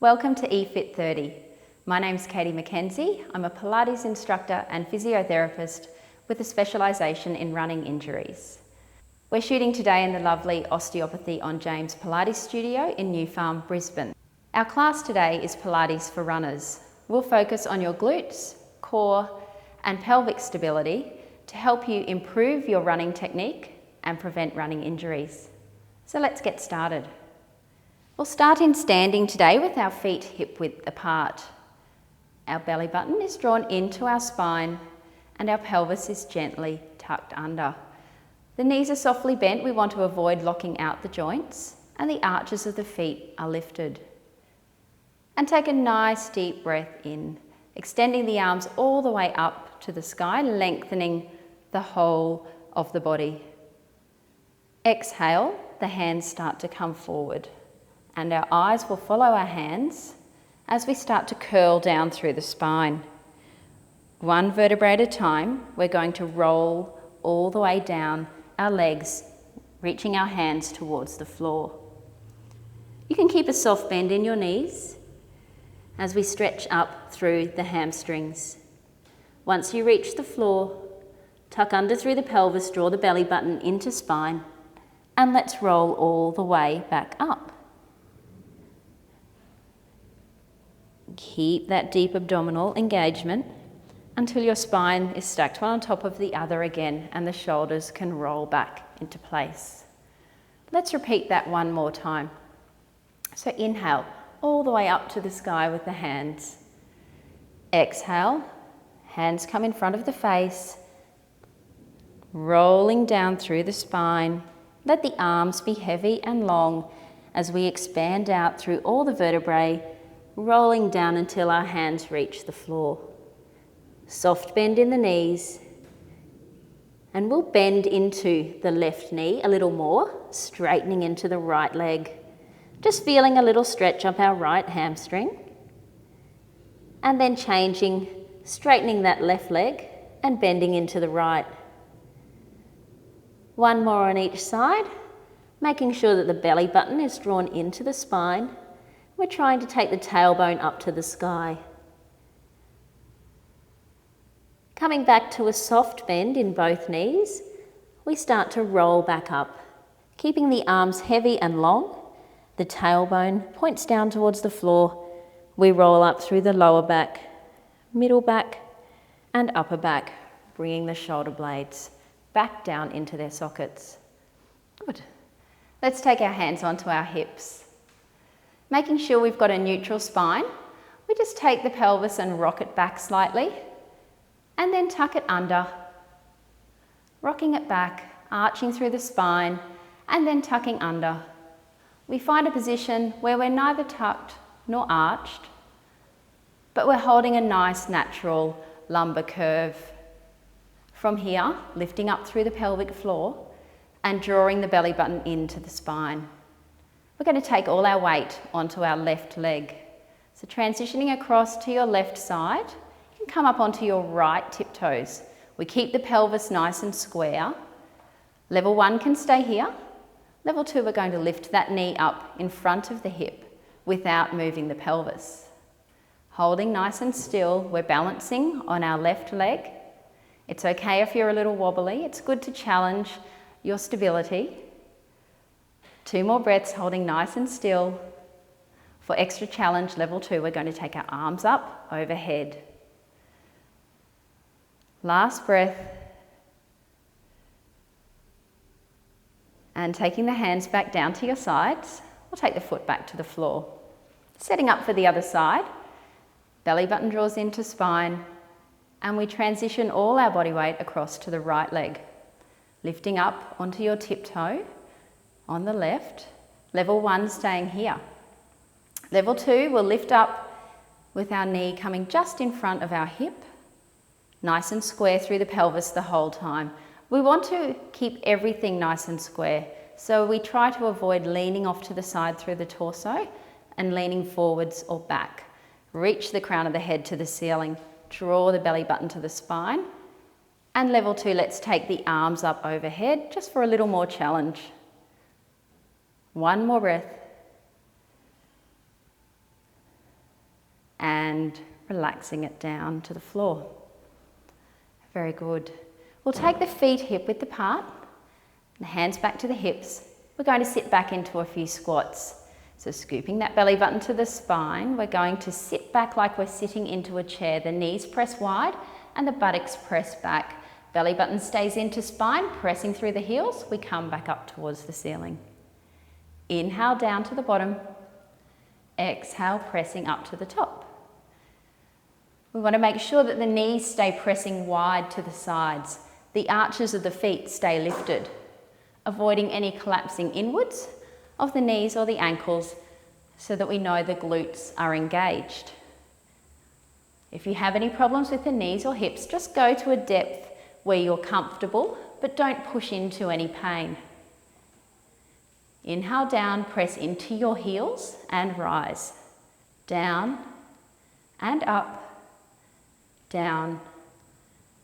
Welcome to efit 30. My name's Mackenzie. I'm a Pilates instructor and physiotherapist with a specialisation in running injuries. We're shooting today in the lovely Osteopathy on James Pilates studio in New Farm, Brisbane. Our class today is Pilates for runners. We'll focus on your glutes, core and pelvic stability to help you improve your running technique and prevent running injuries. So let's get started. We'll start in standing today with our feet hip width apart. Our belly button is drawn into our spine and our pelvis is gently tucked under. The knees are softly bent. We want to avoid locking out the joints, and the arches of the feet are lifted. And take a nice deep breath in, extending the arms all the way up to the sky, lengthening the whole of the body. Exhale, the hands start to come forward. And our eyes will follow our hands as we start to curl down through the spine. One vertebrae at a time, we're going to roll all the way down our legs, reaching our hands towards the floor. You can keep a soft bend in your knees as we stretch up through the hamstrings. Once you reach the floor, tuck under through the pelvis, draw the belly button into spine, and let's roll all the way back up. Keep that deep abdominal engagement until your spine is stacked one on top of the other again and the shoulders can roll back into place. Let's repeat that one more time. So inhale all the way up to the sky with the hands. Exhale, hands come in front of the face, rolling down through the spine. Let the arms be heavy and long as we expand out through all the vertebrae, rolling down until our hands reach the floor. Soft bend in the knees, and we'll bend into the left knee a little more, straightening into the right leg. Just feeling a little stretch up our right hamstring, and then changing, straightening that left leg and bending into the right. One more on each side, making sure that the belly button is drawn into the spine. We're trying to take the tailbone up to the sky. Coming back to a soft bend in both knees, we start to roll back up, keeping the arms heavy and long. The tailbone points down towards the floor. We roll up through the lower back, middle back, and upper back, bringing the shoulder blades back down into their sockets. Good. Let's take our hands onto our hips. Making sure we've got a neutral spine, we just take the pelvis and rock it back slightly, and then tuck it under, rocking it back, arching through the spine, and then tucking under. We find a position where we're neither tucked nor arched, but we're holding a nice natural lumbar curve. From here, lifting up through the pelvic floor and drawing the belly button into the spine. We're going to take all our weight onto our left leg. So transitioning across to your left side, you can come up onto your right tiptoes. We keep the pelvis nice and square. Level 1 can stay here. Level 2, we're going to lift that knee up in front of the hip without moving the pelvis. Holding nice and still, we're balancing on our left leg. It's okay if you're a little wobbly. It's good to challenge your stability. 2 more breaths, holding nice and still. For extra challenge, level 2, we're going to take our arms up overhead. Last breath. And taking the hands back down to your sides, we'll take the foot back to the floor. Setting up for the other side. Belly button draws into spine, and we transition all our body weight across to the right leg. Lifting up onto your tiptoe. On the left, level 1 staying here. Level 2, we'll lift up with our knee coming just in front of our hip, nice and square through the pelvis the whole time. We want to keep everything nice and square, so we try to avoid leaning off to the side through the torso and leaning forwards or back. Reach the crown of the head to the ceiling, draw the belly button to the spine, and level 2, let's take the arms up overhead just for a little more challenge. One more breath. and relaxing it down to the floor. Very good. We'll take the feet hip width apart, the hands back to the hips. We're going to sit back into a few squats. So scooping that belly button to the spine, we're going to sit back like we're sitting into a chair. The knees press wide and the buttocks press back. Belly button stays into spine, pressing through the heels. We come back up towards the ceiling. Inhale down to the bottom. Exhale, pressing up to the top. We want to make sure that the knees stay pressing wide to the sides. The arches of the feet stay lifted, avoiding any collapsing inwards of the knees or the ankles so that we know the glutes are engaged. If you have any problems with the knees or hips, just go to a depth where you're comfortable, but don't push into any pain. Inhale down, press into your heels and rise. Down and up, down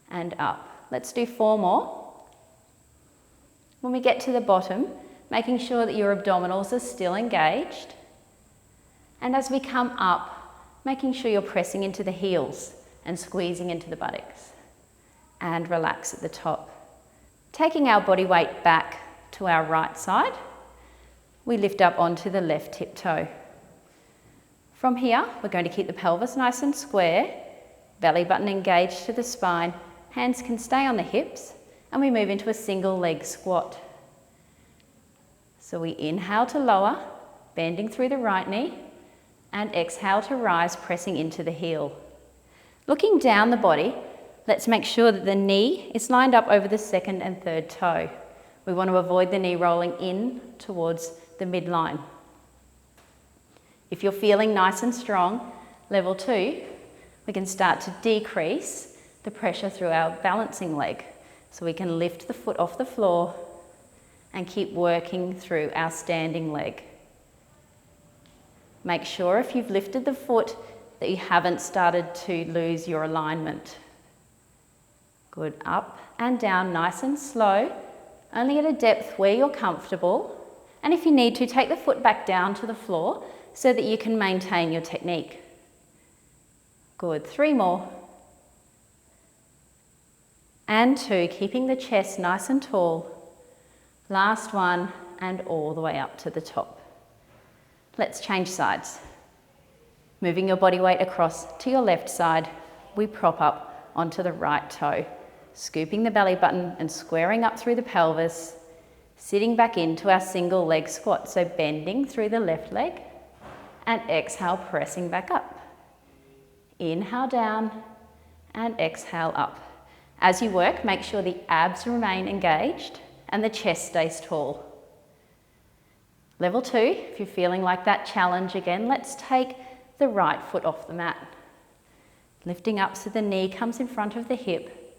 and up. Let's do 4 more. When we get to the bottom, making sure that your abdominals are still engaged. And as we come up, making sure you're pressing into the heels and squeezing into the buttocks. And relax at the top. Taking our body weight back to our right side, we lift up onto the left hip toe. From here, we're going to keep the pelvis nice and square, belly button engaged to the spine, hands can stay on the hips, and we move into a single leg squat. So we inhale to lower, bending through the right knee, and exhale to rise, pressing into the heel. Looking down the body, let's make sure that the knee is lined up over the second and third toe. We want to avoid the knee rolling in towards the midline. If you're feeling nice and strong, level 2, we can start to decrease the pressure through our balancing leg. So we can lift the foot off the floor and keep working through our standing leg. Make sure if you've lifted the foot that you haven't started to lose your alignment. Good, up and down, nice and slow, only at a depth where you're comfortable. And if you need to, take the foot back down to the floor so that you can maintain your technique. Good, 3 more. And 2, keeping the chest nice and tall. Last one, and all the way up to the top. Let's change sides. Moving your body weight across to your left side, we prop up onto the right toe, scooping the belly button and squaring up through the pelvis, sitting back into our single leg squat, so bending through the left leg, and exhale, pressing back up. Inhale down, and exhale up. As you work, make sure the abs remain engaged and the chest stays tall. Level 2, if you're feeling like that challenge again, let's take the right foot off the mat. Lifting up so the knee comes in front of the hip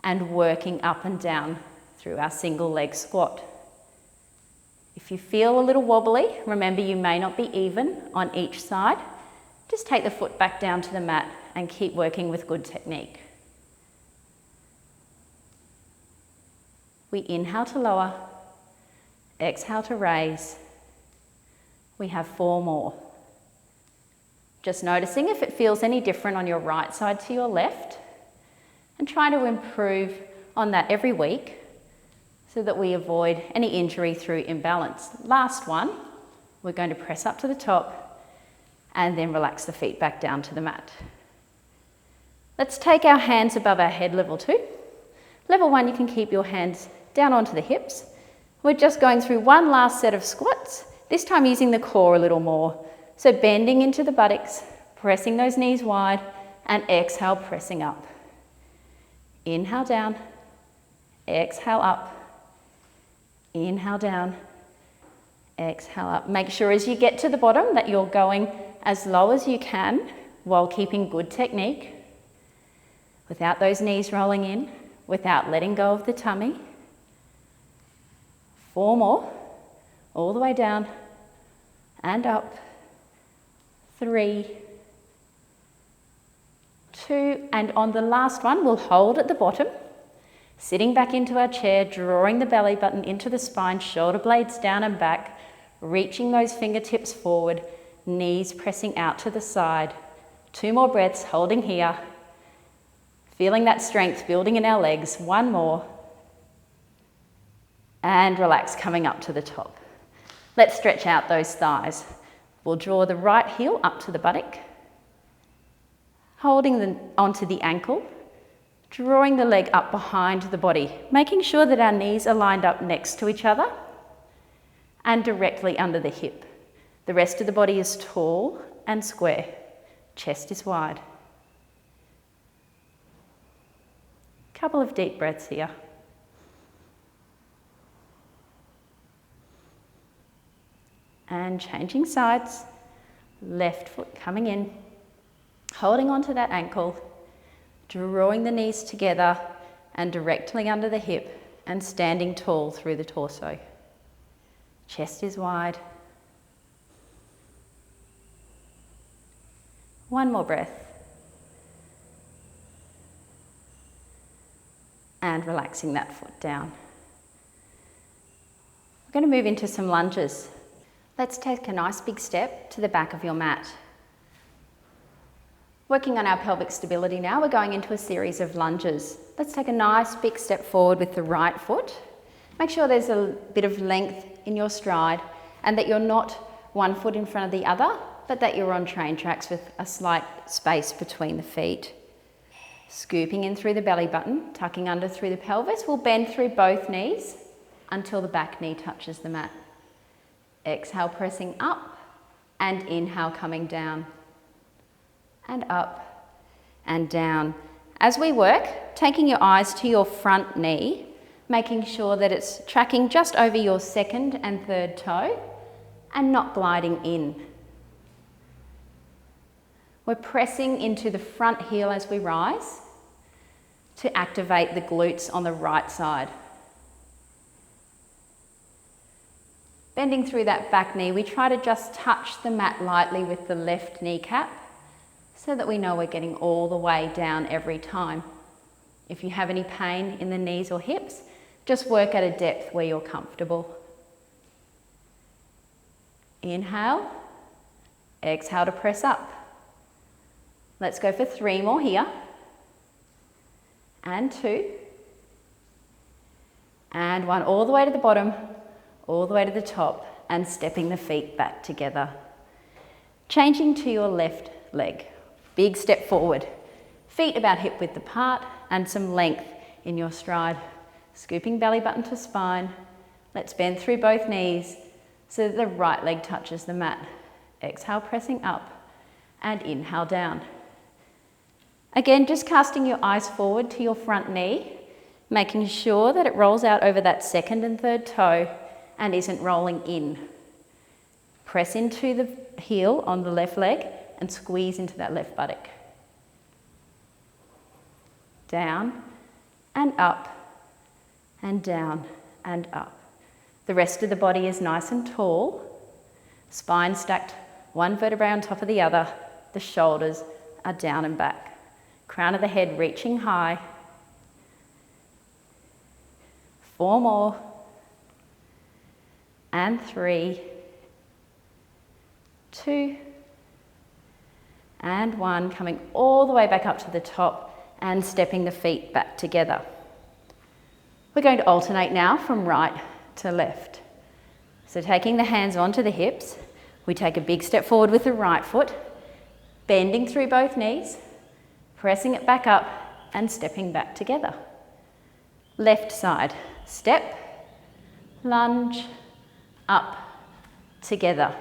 and working up and down through our single leg squat. If you feel a little wobbly, remember you may not be even on each side. Just take the foot back down to the mat and keep working with good technique. We inhale to lower, exhale to raise. We have 4 more. Just noticing if it feels any different on your right side to your left, and try to improve on that every week so that we avoid any injury through imbalance. Last one, we're going to press up to the top and then relax the feet back down to the mat. Let's take our hands above our head, level 2. Level 1, you can keep your hands down onto the hips. We're just going through one last set of squats, this time using the core a little more. So bending into the buttocks, pressing those knees wide, and exhale, pressing up. Inhale down, exhale up, inhale down, exhale up. Make sure as you get to the bottom that you're going as low as you can while keeping good technique, without those knees rolling in, without letting go of the tummy. 4 more, all the way down and up. 3, 2, and on the last one, we'll hold at the bottom, sitting back into our chair, drawing the belly button into the spine, shoulder blades down and back, reaching those fingertips forward, knees pressing out to the side, 2 more breaths, holding here. Feeling that strength building in our legs. 1 more. And relax, coming up to the top. Let's stretch out those thighs. We'll draw the right heel up to the buttock, holding onto the ankle, drawing the leg up behind the body, making sure that our knees are lined up next to each other and directly under the hip. The rest of the body is tall and square. Chest is wide. Couple of deep breaths here. And changing sides. Left foot coming in, holding onto that ankle, drawing the knees together and directly under the hip and standing tall through the torso. Chest is wide. 1 more breath. And relaxing that foot down. We're going to move into some lunges. Let's take a nice big step to the back of your mat. Working on our pelvic stability now, we're going into a series of lunges. Let's take a nice big step forward with the right foot. Make sure there's a bit of length in your stride and that you're not 1 foot in front of the other, but that you're on train tracks with a slight space between the feet. Scooping in through the belly button, tucking under through the pelvis. We'll bend through both knees until the back knee touches the mat. Exhale, pressing up, and inhale, coming down, and up, and down. As we work, taking your eyes to your front knee, making sure that it's tracking just over your 2nd and 3rd toe, and not gliding in. We're pressing into the front heel as we rise to activate the glutes on the right side. Bending through that back knee, we try to just touch the mat lightly with the left kneecap so that we know we're getting all the way down every time. If you have any pain in the knees or hips, just work at a depth where you're comfortable. Inhale, exhale to press up. Let's go for 3 more here. And 2. And 1 all the way to the bottom, all the way to the top, and stepping the feet back together. Changing to your left leg. Big step forward. Feet about hip width apart and some length in your stride. Scooping belly button to spine. Let's bend through both knees so that the right leg touches the mat. Exhale, pressing up, and inhale down. Again, just casting your eyes forward to your front knee, making sure that it rolls out over that 2nd and 3rd toe and isn't rolling in. Press into the heel on the left leg and squeeze into that left buttock. Down and up and down and up. The rest of the body is nice and tall. Spine stacked 1 vertebrae on top of the other. The shoulders are down and back. Crown of the head reaching high. 4 more. And 3. 2. And 1. Coming all the way back up to the top and stepping the feet back together. We're going to alternate now from right to left. So taking the hands onto the hips, we take a big step forward with the right foot, bending through both knees, pressing it back up and stepping back together. Left side, step, lunge, up, together.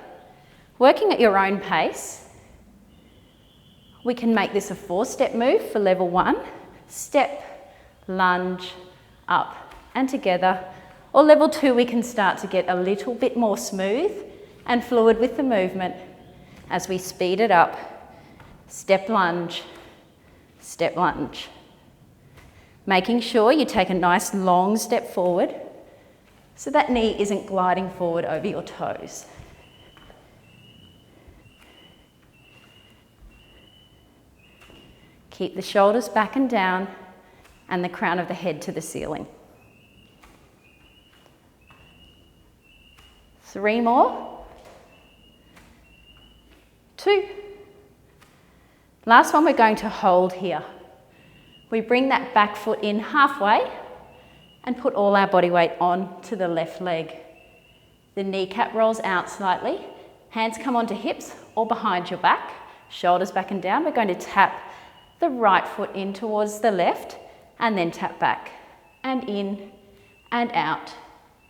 Working at your own pace, we can make this a 4-step move for level 1. Step, lunge, up and together. Or level 2, we can start to get a little bit more smooth and fluid with the movement as we speed it up. Step, lunge, step, lunge. Making sure you take a nice long step forward so that knee isn't gliding forward over your toes. Keep the shoulders back and down and the crown of the head to the ceiling. 3 more. 2. Last one, we're going to hold here. We bring that back foot in halfway and put all our body weight on to the left leg. The kneecap rolls out slightly, hands come onto hips or behind your back, shoulders back and down. We're going to tap the right foot in towards the left and then tap back and in and out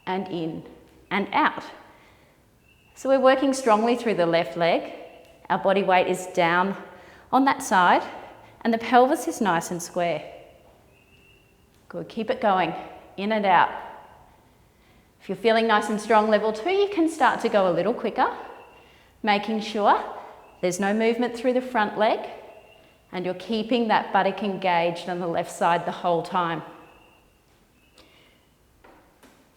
and in and out. So we're working strongly through the left leg. Our body weight is down on that side and the pelvis is nice and square. Good, keep it going, in and out. If you're feeling nice and strong, level 2, you can start to go a little quicker, making sure there's no movement through the front leg and you're keeping that buttock engaged on the left side the whole time.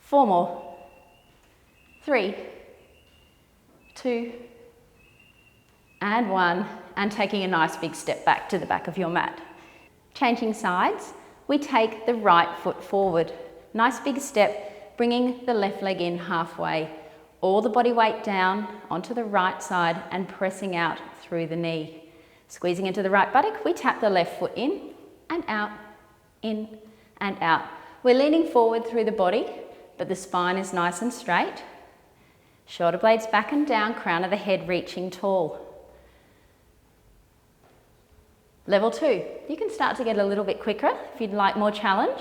4 more. 3, 2, and 1, and taking a nice big step back to the back of your mat. Changing sides, we take the right foot forward. Nice big step, bringing the left leg in halfway. All the body weight down onto the right side and pressing out through the knee. Squeezing into the right buttock, we tap the left foot in and out, in and out. We're leaning forward through the body, but the spine is nice and straight. Shoulder blades back and down, crown of the head reaching tall. Level 2, you can start to get a little bit quicker if you'd like more challenge.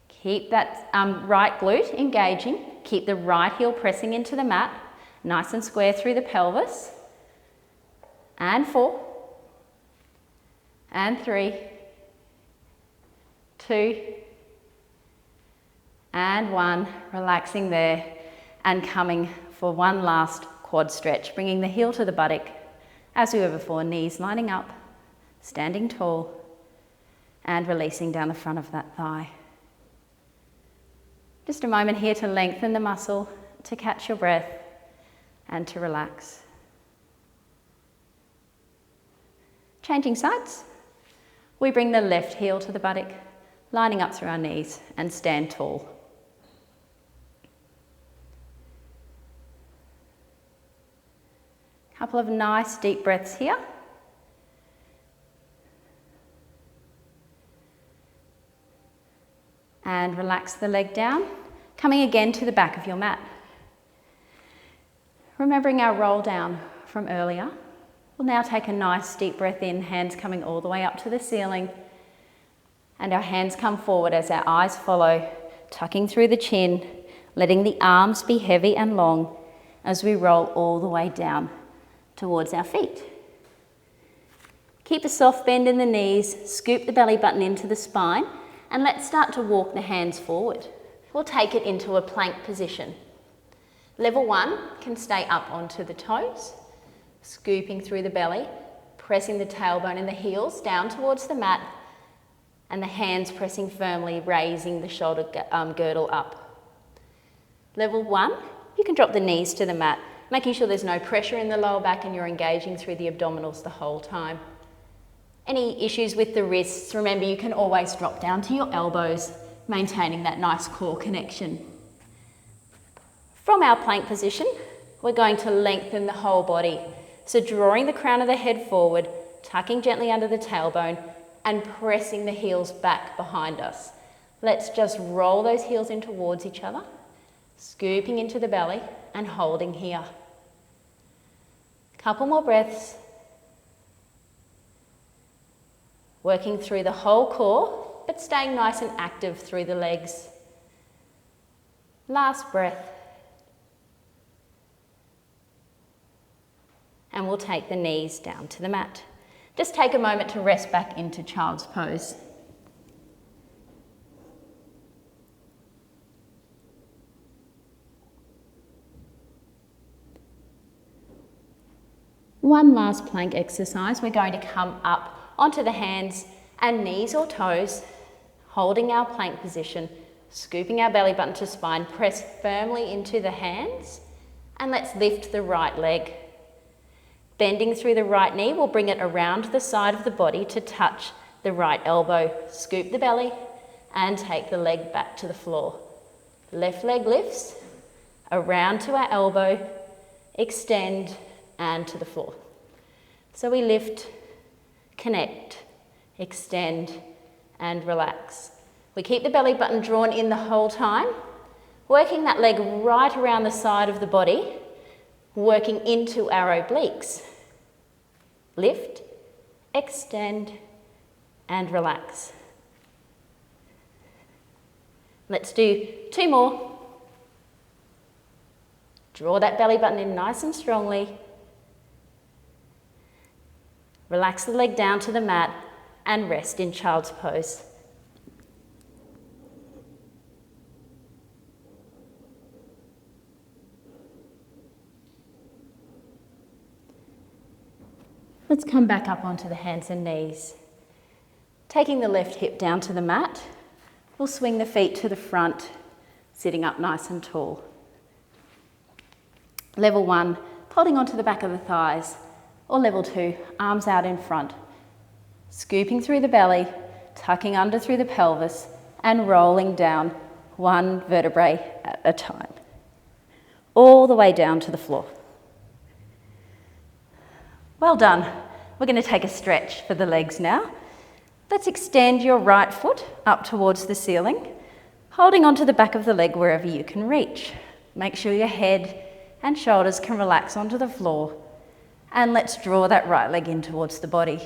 Keep that right glute engaging. Keep the right heel pressing into the mat, nice and square through the pelvis. And 4, and 3, 2, and 1. Relaxing there and coming for one last quad stretch, bringing the heel to the buttock. As we were before, knees lining up, standing tall, and releasing down the front of that thigh. Just a moment here to lengthen the muscle, to catch your breath, and to relax. Changing sides. We bring the left heel to the buttock, lining up through our knees, and stand tall. Couple of nice deep breaths here. And relax the leg down, coming again to the back of your mat. Remembering our roll down from earlier, we'll now take a nice deep breath in, hands coming all the way up to the ceiling, and our hands come forward as our eyes follow, tucking through the chin, letting the arms be heavy and long as we roll all the way down towards our feet. Keep a soft bend in the knees, scoop the belly button into the spine, and let's start to walk the hands forward. We'll take it into a plank position. Level 1 can stay up onto the toes, scooping through the belly, pressing the tailbone and the heels down towards the mat, and the hands pressing firmly, raising the shoulder girdle up. Level 1, you can drop the knees to the mat, making sure there's no pressure in the lower back and you're engaging through the abdominals the whole time. Any issues with the wrists, remember you can always drop down to your elbows, maintaining that nice core connection. From our plank position, we're going to lengthen the whole body. So drawing the crown of the head forward, tucking gently under the tailbone, and pressing the heels back behind us. Let's just roll those heels in towards each other, scooping into the belly and holding here. Couple more breaths. Working through the whole core, but staying nice and active through the legs. Last breath. And we'll take the knees down to the mat. Just take a moment to rest back into child's pose. One last plank exercise. We're going to come up onto the hands and knees or toes, holding our plank position, scooping our belly button to spine, press firmly into the hands, and let's lift the right leg. Bending through the right knee, we'll bring it around the side of the body to touch the right elbow. Scoop the belly and take the leg back to the floor. Left leg lifts, around to our elbow, extend, and to the floor. So we lift connect, extend, and relax. We keep the belly button drawn in the whole time, working that leg right around the side of the body, working into our obliques. Lift, extend, and relax. Let's do 2 more. Draw that belly button in nice and strongly. Relax the leg down to the mat and rest in child's pose. Let's come back up onto the hands and knees. Taking the left hip down to the mat, we'll swing the feet to the front, sitting up nice and tall. Level 1, holding onto the back of the thighs, or level 2, arms out in front. Scooping through the belly, tucking under through the pelvis, and rolling down 1 vertebrae at a time, all the way down to the floor. Well done. We're going to take a stretch for the legs now. Let's extend your right foot up towards the ceiling, holding onto the back of the leg wherever you can reach. Make sure your head and shoulders can relax onto the floor. And let's draw that right leg in towards the body.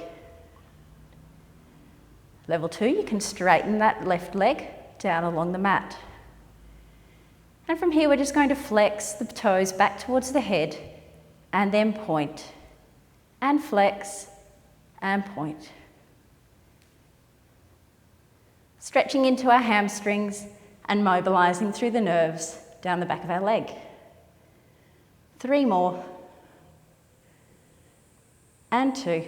Level 2, you can straighten that left leg down along the mat. And from here, we're just going to flex the toes back towards the head and then point. And flex and point. Stretching into our hamstrings and mobilising through the nerves down the back of our leg. 3 more. And 2.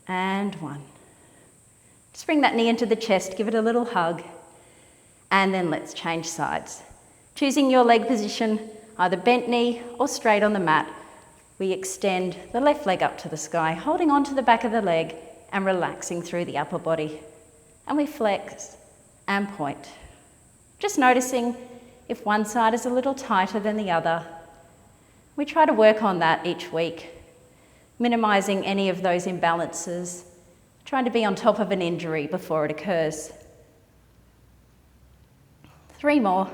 And 1. Just bring that knee into the chest, give it a little hug, and then let's change sides. Choosing your leg position, either bent knee or straight on the mat, we extend the left leg up to the sky, holding onto the back of the leg and relaxing through the upper body. And we flex and point. Just noticing if one side is a little tighter than the other. We try to work on that each week, minimising any of those imbalances, trying to be on top of an injury before it occurs. 3 more.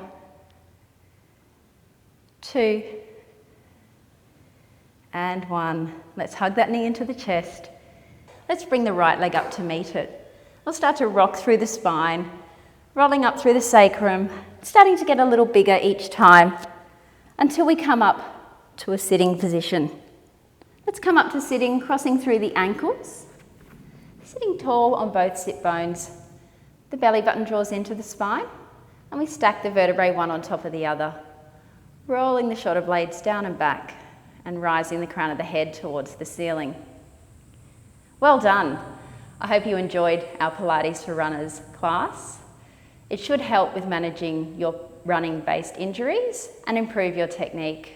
2. And 1. Let's hug that knee into the chest. Let's bring the right leg up to meet it. We'll start to rock through the spine, rolling up through the sacrum, starting to get a little bigger each time until we come up to a sitting position. Let's come up to sitting, crossing through the ankles, sitting tall on both sit bones. The belly button draws into the spine and we stack the vertebrae one on top of the other, rolling the shoulder blades down and back and rising the crown of the head towards the ceiling. Well done. I hope you enjoyed our Pilates for Runners class. It should help with managing your running-based injuries and improve your technique.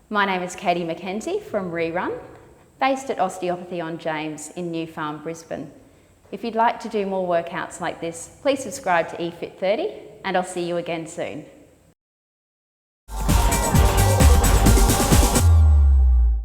My name is Mackenzie from Rerun, based at Osteopathy on James in New Farm, Brisbane. If you'd like to do more workouts like this, please subscribe to efit 30 and I'll see you again soon.